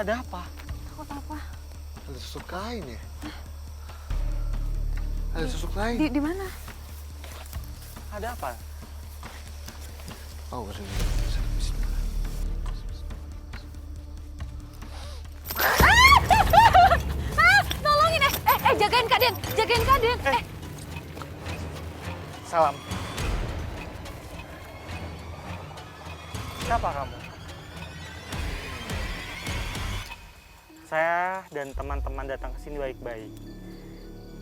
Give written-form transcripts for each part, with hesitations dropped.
Ada apa? Takut apa? Ada sosok lain ya? Ada sosok lain. Di mana? Ada apa? Oh, bener. Tolongin jagain Kak Den, jagain Kak Den. Salam. Siapa kamu? Saya dan teman-teman datang ke sini baik-baik.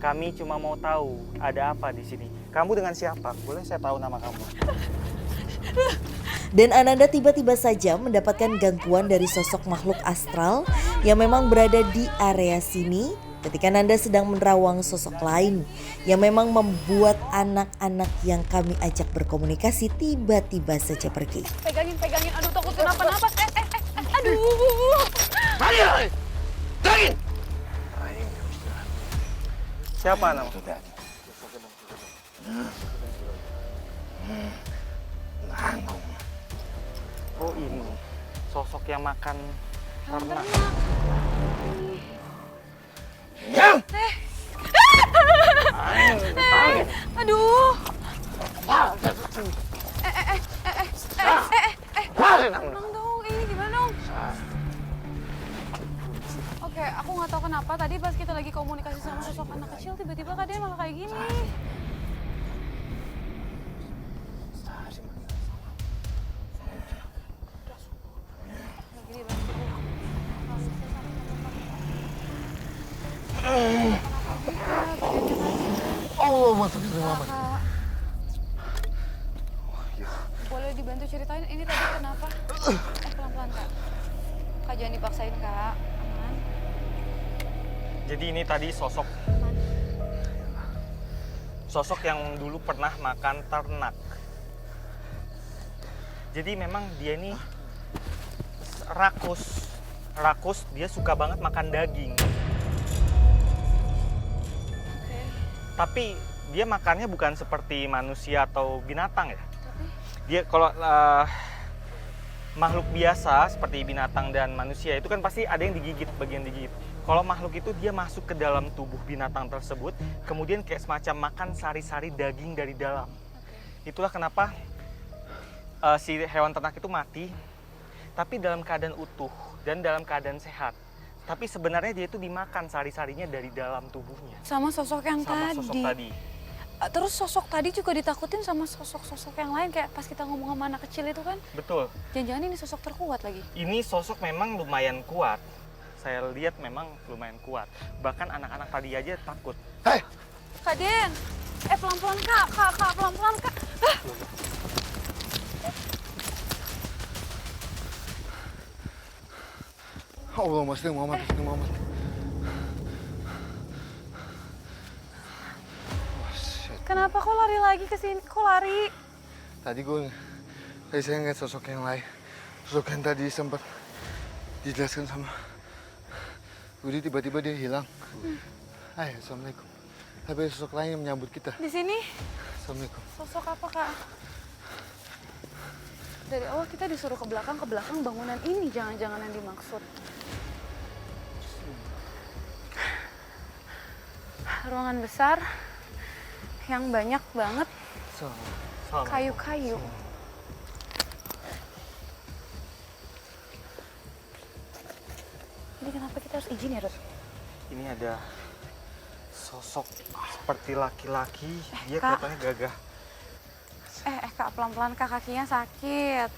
Kami cuma mau tahu ada apa di sini. Kamu dengan siapa? Boleh saya tahu nama kamu? Dan Ananda tiba-tiba saja mendapatkan gangguan dari sosok makhluk astral yang memang berada di area sini ketika Nanda sedang menerawang sosok lain yang memang membuat anak-anak yang kami ajak berkomunikasi tiba-tiba saja pergi. Pegangin. Aduh, takut kenapa-napa. Aduh. Maria! Daging! Siapa nama? Nanggung. Oh ini, sosok yang makan ternak. Aduh. Tenang dong, ini gimana dong? Oke, aku nggak tahu kenapa tadi pas kita lagi komunikasi sama sosok anak kecil tiba-tiba Kak Den malah kayak gini. Allah, masuk ke mama. Kak, boleh dibantu ceritain ini tadi kenapa? Pelan-pelan Kak. Kak jangan dipaksain Kak. Aman. Jadi ini tadi sosok Aman. yang dulu pernah makan ternak. Jadi memang dia ini rakus, dia suka banget makan daging. Oke. Tapi dia makannya bukan seperti manusia atau binatang ya. Tapi Dia kalau makhluk biasa seperti binatang dan manusia itu kan pasti ada yang digigit, bagian digigit. Kalau makhluk itu dia masuk ke dalam tubuh binatang tersebut, kemudian kayak semacam makan sari-sari daging dari dalam. Itulah kenapa si hewan ternak itu mati, tapi dalam keadaan utuh dan dalam keadaan sehat. Tapi sebenarnya dia itu dimakan sari-sarinya dari dalam tubuhnya. sama sosok yang Sama tadi. sosok tadi. Terus sosok tadi juga ditakutin sama sosok-sosok yang lain kayak pas kita ngomong sama anak kecil itu kan. Betul. Jangan-jangan ini sosok terkuat lagi. Ini sosok memang lumayan kuat. Saya lihat memang lumayan kuat. Bahkan anak-anak tadi aja takut. Hei! Kak Den, pelan-pelan Kak, pelan-pelan Kak. Allah, Mas Muhammad. Kenapa kok lari lagi ke sini? Kok lari? Tadi saya ngeliat sosok yang lain. Sosok yang tadi sempat dijelaskan sama Budi, tiba-tiba dia hilang. Hai, Assalamualaikum. Tapi ada sosok lain yang menyambut kita. Di sini Assalamualaikum. sosok apa Kak? Dari awal kita disuruh ke belakang bangunan ini jangan-jangan yang dimaksud. Ruangan besar yang banyak banget kayu-kayu. Ini kenapa kita harus izin ya, Rut? Ini ada sosok seperti laki-laki. Dia Kak. kelihatannya gagah. Kak, pelan-pelan Kak, kakinya sakit.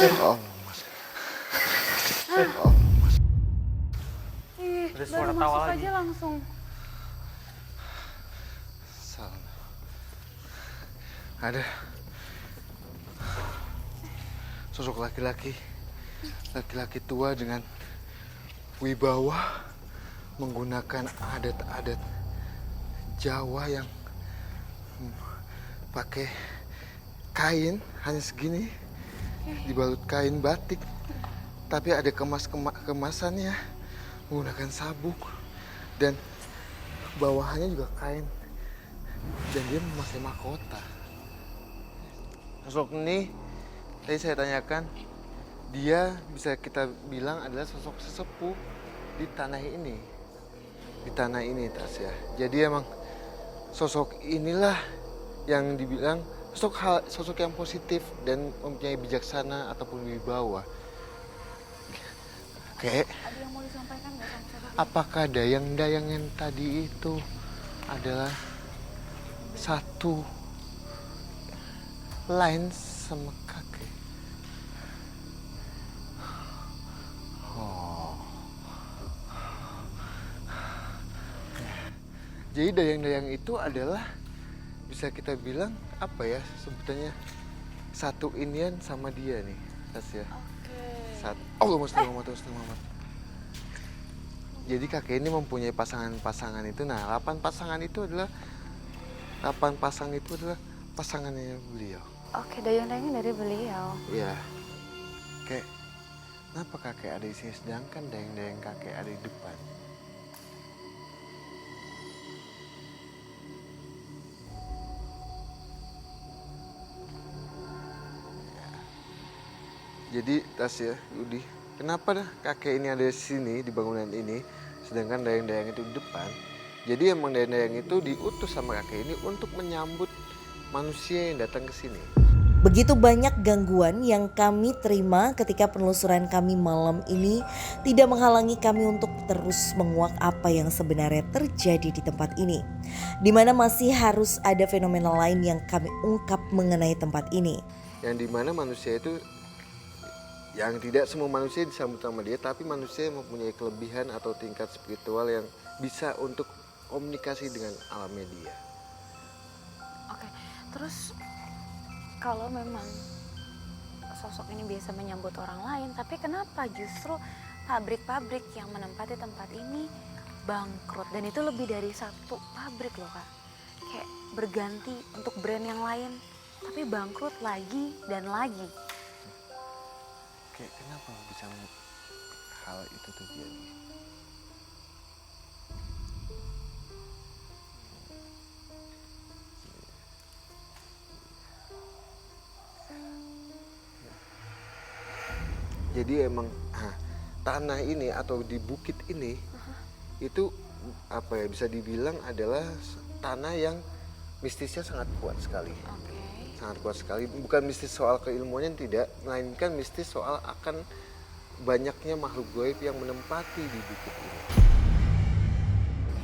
Allah, Mas. Allah, Mas. Ih, Ada suara baru tawa masuk lagi. aja langsung. Salam. Ada sosok laki-laki tua dengan wibawa menggunakan adat-adat Jawa yang pakai kain hanya segini, dibalut kain batik, tapi ada kemasannya menggunakan sabuk dan bawahannya juga kain, dan dia memakai mahkota. Sosok ini tadi saya tanyakan, dia bisa kita bilang adalah sosok sesepuh di tanah ini. Di tanah ini, Tasya. Jadi emang sosok inilah yang dibilang sosok yang positif dan mempunyai bijaksana ataupun wibawa. Kayak Ada yang mau disampaikan nggak sama sosok? apakah dayang-dayang yang tadi itu adalah satu lain sama kakek? Oh. Jadi dayang-dayang itu adalah bisa kita bilang apa ya sebutannya satu inian sama dia nih, Tasya. Oh, Muhammad. Jadi kakek ini mempunyai pasangan-pasangan itu. Nah, 8 pasangan itu adalah pasangannya beliau. Oke, dayang-dayangnya dari beliau. Iya. Kayak kenapa kakek ada di sini sedangkan dayang-dayang kakek ada di depan? Jadi Tasya, Yudi, kenapa dah kakek ini ada di sini di bangunan ini, sedangkan dayang-dayang itu di depan? Jadi emang dayang-dayang itu diutus sama kakek ini untuk menyambut manusia yang datang ke sini. Begitu banyak gangguan yang kami terima ketika penelusuran kami malam ini tidak menghalangi kami untuk terus menguak apa yang sebenarnya terjadi di tempat ini. Di mana masih harus ada fenomena lain yang kami ungkap mengenai tempat ini. Yang dimana manusia itu, yang tidak semua manusia disambut sama dia, tapi manusia yang mempunyai kelebihan atau tingkat spiritual yang bisa untuk komunikasi dengan alam media. Oke, terus kalau memang sosok ini biasa menyambut orang lain, tapi kenapa justru pabrik-pabrik yang menempati tempat ini bangkrut? Dan itu lebih dari satu pabrik loh Kak. Kayak berganti untuk brand yang lain, tapi bangkrut lagi dan lagi. Kayak kenapa bisa hal itu terjadi? Jadi emang tanah ini atau di bukit ini itu apa ya bisa dibilang adalah tanah yang mistisnya sangat kuat sekali. Oke. Sangat kuat sekali. Bukan mistis soal keilmuannya tidak, melainkan mistis soal akan banyaknya makhluk gaib yang menempati di bukit ini.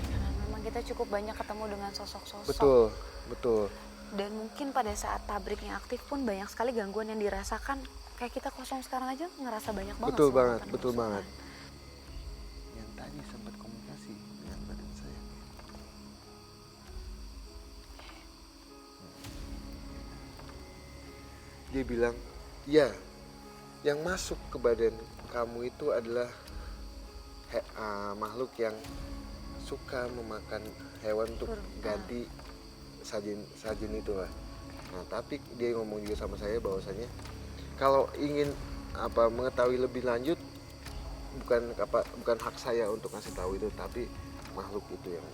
Karena memang kita cukup banyak ketemu dengan sosok-sosok. Betul, betul. Dan mungkin pada saat pabriknya aktif pun banyak sekali gangguan yang dirasakan. Kayak kita kosong sekarang aja ngerasa banyak banget. Betul sama banget, penelusuran. betul banget. Yang tadi sempat komunikasi dengan badan saya. Dia bilang, ya, yang masuk ke badan kamu itu adalah makhluk yang suka memakan hewan untuk ganti sajen itu lah. Nah, tapi dia ngomong juga sama saya bahwasanya kalau ingin mengetahui lebih lanjut bukan hak saya untuk ngasih tahu itu, tapi makhluk itu yang